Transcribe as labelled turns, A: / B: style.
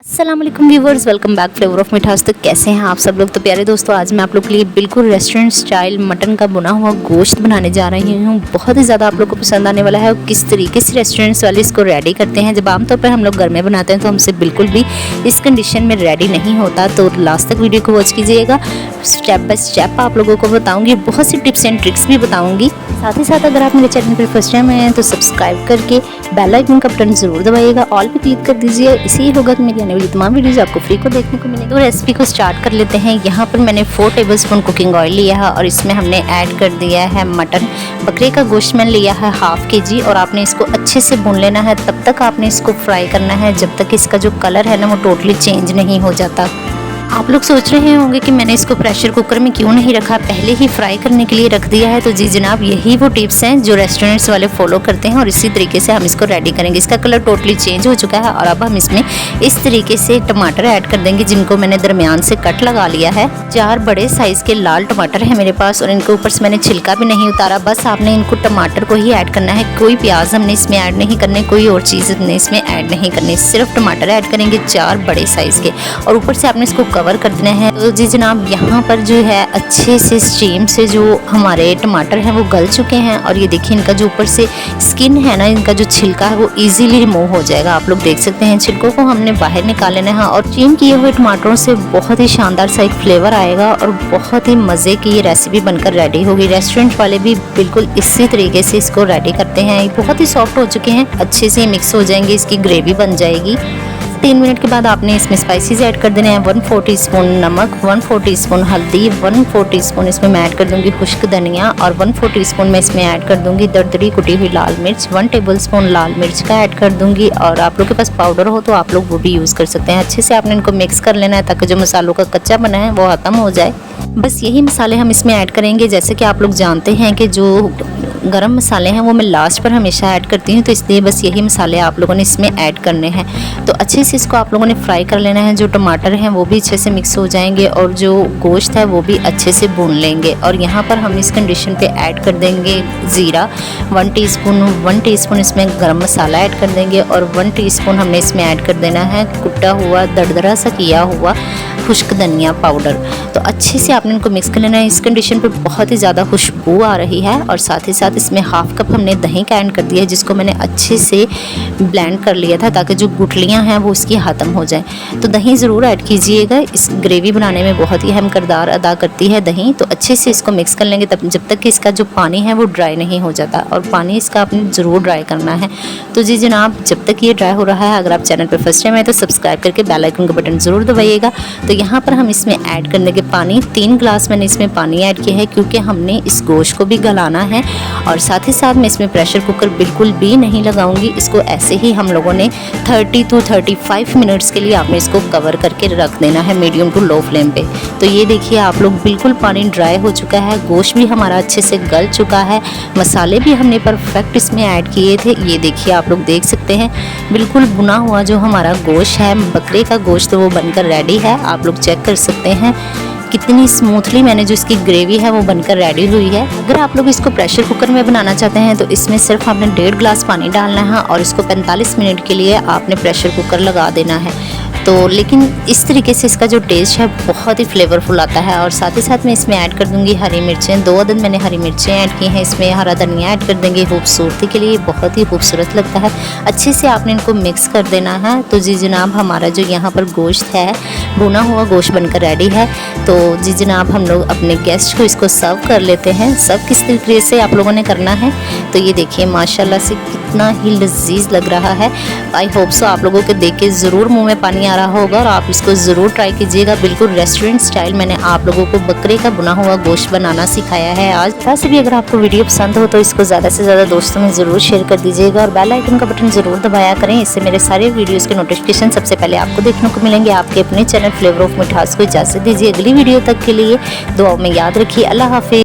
A: अस्सलाम वालेकुम viewers, welcome back flavour of मिठास। तो कैसे हैं आप सब लोग। तो प्यारे दोस्तों, आज मैं आप लोग के लिए बिल्कुल रेस्टोरेंट स्टाइल मटन का बुना हुआ गोश्त बनाने जा रही हूँ। बहुत ही ज़्यादा आप लोग को पसंद आने वाला है और किस तरीके से रेस्टोरेंट्स वाले इसको रेडी करते हैं। जब आमतौर पर हम लोग घर में बनाते हैं तो हमसे बिल्कुल भी इस कंडीशन में रेडी नहीं होता। तो लास्ट तक वीडियो को वॉच कीजिएगा, स्टेप बाय स्टेप आप लोगों को बताऊँगी, बहुत सी टिप्स एंड ट्रिक्स भी बताऊँगी। साथ ही साथ अगर आप मेरे चैनल पर फर्स्ट टाइम आए हैं तो सब्सक्राइब करके बेल आइकन का बटन ज़रूर दबाइएगा, ऑल पे क्लिक कर दीजिए। इसी होगा कि मेरी आने वाली तमाम वीडियोस आपको फ्री को देखने को मिलेगी। तो रेसिपी को स्टार्ट कर लेते हैं। यहाँ पर मैंने 4 टेबलस्पून कुकिंग ऑयल लिया है और इसमें हमने ऐड कर दिया है मटन। बकरे का गोश्त मैंने लिया है हाफ kg और आपने इसको अच्छे से भून लेना है। तब तक आपने इसको फ्राई करना है जब तक इसका जो कलर है ना वो टोटली चेंज नहीं हो जाता। आप लोग सोच रहे होंगे कि मैंने इसको प्रेशर कुकर में क्यों नहीं रखा, पहले ही फ्राई करने के लिए रख दिया है। तो जी जनाब, यही वो टिप्स हैं जो रेस्टोरेंट्स वाले फॉलो करते हैं और इसी तरीके से हम इसको रेडी करेंगे। इसका कलर टोटली चेंज हो चुका है और अब हम इसमें इस तरीके से टमाटर ऐड कर देंगे, जिनको मैंने दरमियान से कट लगा लिया है। 4 बड़े साइज़ के लाल टमाटर है मेरे पास और इनके ऊपर से मैंने छिलका भी नहीं उतारा। बस आपने इनको टमाटर को ही ऐड करना है, कोई प्याज हमने इसमें ऐड नहीं करने, कोई और चीज़ हमने इसमें ऐड नहीं करनी, सिर्फ टमाटर ऐड करेंगे 4 बड़े साइज़ के। और ऊपर से आपने इसको कवर कर देना है। तो जी जनाब, यहाँ पर जो है अच्छे से स्टीम से जो हमारे टमाटर हैं वो गल चुके हैं और ये देखिए इनका जो ऊपर से स्किन है ना, इनका जो छिलका है वो इजीली रिमूव हो जाएगा। आप लोग देख सकते हैं छिलकों को हमने बाहर निकाल लेना है और स्टीम किए हुए टमाटरों से बहुत ही शानदार सा एक फ्लेवर आएगा और बहुत ही मज़े की ये रेसिपी बनकर रेडी होगी। रेस्टोरेंट वाले भी बिल्कुल इसी तरीके से इसको रेडी करते हैं। बहुत ही सॉफ्ट हो चुके हैं, अच्छे से मिक्स हो जाएंगे, इसकी ग्रेवी बन जाएगी। 3 मिनट के बाद आपने इसमें स्पाइसेस ऐड कर देने हैं। 1/4 टीस्पून नमक, 1/4 टीस्पून हल्दी, 1/4 टीस्पून इसमें मैं ऐड कर दूंगी खुश्क धनिया और 1/4 टीस्पून मैं इसमें ऐड कर दूंगी दरदरी कुटी हुई लाल मिर्च। 1 टेबलस्पून लाल मिर्च का ऐड कर दूंगी और आप लोग के पास पाउडर हो तो आप लोग वो भी यूज़ कर सकते हैं। अच्छे से आपने इनको मिक्स कर लेना है ताकि जो मसालों का कच्चा बना है वो ख़त्म हो जाए। बस यही मसाले हम इसमें ऐड करेंगे। जैसे कि आप लोग जानते हैं कि जो गरम मसाले हैं वो मैं लास्ट पर हमेशा ऐड करती हूँ, तो इसलिए बस यही मसाले आप लोगों ने इसमें ऐड करने हैं। तो अच्छे से इसको आप लोगों ने फ्राई कर लेना है। जो टमाटर हैं वो भी अच्छे से मिक्स हो जाएंगे और जो गोश्त है वो भी अच्छे से भून लेंगे। और यहाँ पर हम इस कंडीशन पे ऐड कर देंगे ज़ीरा 1 टीस्पून इसमें गरम मसाला ऐड कर देंगे और 1 टीस्पून हमने इसमें ऐड कर देना है कुटा हुआ दरदरा सा किया हुआ खुश्क धनिया पाउडर। तो अच्छे से आपने इनको मिक्स कर लेना है। इस कंडीशन पे बहुत ही ज़्यादा खुशबू आ रही है और साथ ही साथ इसमें हाफ कप हमने दही का ऐड कर दिया है, जिसको मैंने अच्छे से ब्लेंड कर लिया था ताकि जो गुठलियाँ हैं वो इसकी ख़त्म हो जाए। तो दही ज़रूर ऐड कीजिएगा, इस ग्रेवी बनाने में बहुत ही अहम किरदार अदा करती है दही। तो अच्छे से इसको मिक्स कर लेंगे तब जब तक कि इसका जो पानी है वो ड्राई नहीं हो जाता और पानी इसका आपने ज़रूर ड्राई करना है। तो जी जनाब, जब तक ये ड्राई हो रहा है, अगर आप चैनल पर फर्स्ट टाइम आए तो सब्सक्राइब करके बेल आइकन का बटन ज़रूर दबाइएगा। तो यहाँ पर हम इसमें ऐड करने के पानी 3 गिलास मैंने इसमें पानी ऐड किया है, क्योंकि हमने इस गोश्त को भी गलाना है। और साथ ही साथ मैं इसमें प्रेशर कुकर बिल्कुल भी नहीं लगाऊंगी। इसको ऐसे ही हम लोगों ने 30 to 35 मिनट्स के लिए आपने इसको कवर करके रख देना है मीडियम टू लो फ्लेम पे। तो ये देखिए आप लोग, बिल्कुल पानी ड्राई हो चुका है, गोश्त भी हमारा अच्छे से गल चुका है, मसाले भी हमने परफेक्ट इसमें ऐड किए थे। ये देखिए आप लोग देख सकते हैं, बिल्कुल भुना हुआ जो हमारा गोश्त है, बकरे का गोश्त, वो बनकर रेडी है। आप लोग चेक कर सकते हैं कितनी स्मूथली मैंने जो इसकी ग्रेवी है वो बनकर रेडी हुई है। अगर आप लोग इसको प्रेशर कुकर में बनाना चाहते हैं तो इसमें सिर्फ आपने 1.5 गिलास पानी डालना है और इसको 45 मिनट के लिए आपने प्रेशर कुकर लगा देना है। तो लेकिन इस तरीके से इसका जो टेस्ट है बहुत ही फ्लेवरफुल आता है। और साथ ही साथ मैं इसमें ऐड कर दूंगी हरी मिर्चें, 2 अदद मैंने हरी मिर्चें ऐड की हैं। इसमें हरा धनिया ऐड कर देंगे खूबसूरती के लिए, बहुत ही खूबसूरत लगता है। अच्छे से आपने इनको मिक्स कर देना है। तो जी जनाब, हमारा जो यहाँ पर गोश्त है, भुना हुआ गोश्त बनकर रेडी है। तो जी जनाब, हम लोग अपने गेस्ट को इसको सर्व कर लेते हैं। सर्व किस तरीके से आप लोगों ने करना है, तो ये देखिए माशाल्लाह से कितना ही लजीज लग रहा है। आई होप सो आप लोगों को देख के ज़रूर मुँह में पानी आ रहा होगा और आप इसको ज़रूर ट्राई कीजिएगा। बिल्कुल रेस्टोरेंट स्टाइल मैंने आप लोगों को बकरे का बुना हुआ गोश्त बनाना सिखाया है आज। वैसे भी अगर आपको वीडियो पसंद हो तो इसको ज़्यादा से ज़्यादा दोस्तों में ज़रूर शेयर कर दीजिएगा और बेल आइकन का बटन ज़रूर दबाया करें। इससे मेरे सारे वीडियोज़ के नोटिफिकेशन सबसे पहले आपको देखने को मिलेंगे। आपके अपने चैनल फ्लेवर ऑफ मिठास को इजाज़त दीजिए। अगली वीडियो तक के लिए दुआओं में याद रखिए। अल्लाह हाफिज़।